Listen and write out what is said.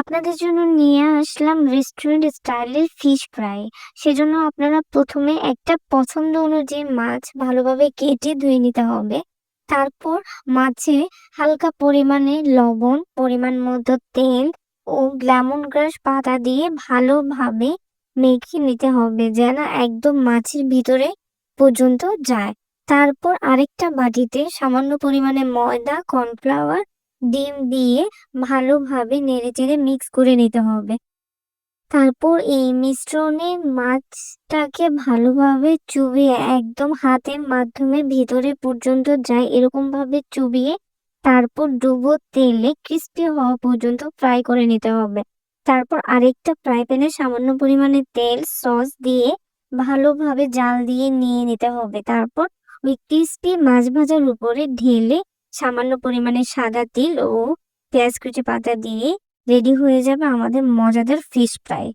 আপনাদের জন্য নিয়ে আসলাম রেস্টুরেন্ট স্টাইলের ফিশ ফ্রাই। সেজন্য আপনারা ১ম এ একটা পছন্দ অনুযায়ী মাছ ভালোভাবে কেটে ধুয়ে নিতে হবে। তারপর মাছে হালকা পরিমাণে লবণ, পরিমাণ মতো তেল ও লেমন গ্রাস পাতা দিয়ে ভালোভাবে মেখে নিতে হবে যেন একদম মাছের ভিতরে পর্যন্ত যায়। তারপর আরেকটা বাটিতে সামান্য পরিমাণে ময়দা, কর্নফ্লাওয়ার, ডিম দিয়ে ভালোভাবে নেড়েচেড়ে মিক্স করে নিতে হবে। তারপর এই মিশ্রণে মাছটাকে ভালোভাবে চুবিয়ে একদম হাতের মাধ্যমে ভিতরে পর্যন্ত যায় এরকমভাবে চুবিয়ে তারপর ডুবো তেলে ক্রিস্পি হওয়া পর্যন্ত ফ্রাই করে নিতে হবে। তারপর আরেকটা ফ্রাই প্যানে সামান্য পরিমাণে তেল, সস দিয়ে ভালোভাবে জাল দিয়ে নিয়ে নিতে হবে। তারপর ওই ক্রিস্পি মাছ ভাজার উপরে ঢেলে সামান্য পরিমাণে সাদা তিল ও পেঁয়াজ কুচি পাতা দিয়ে রেডি হয়ে যাবে আমাদের মজাদার ফিশ ফ্রাই।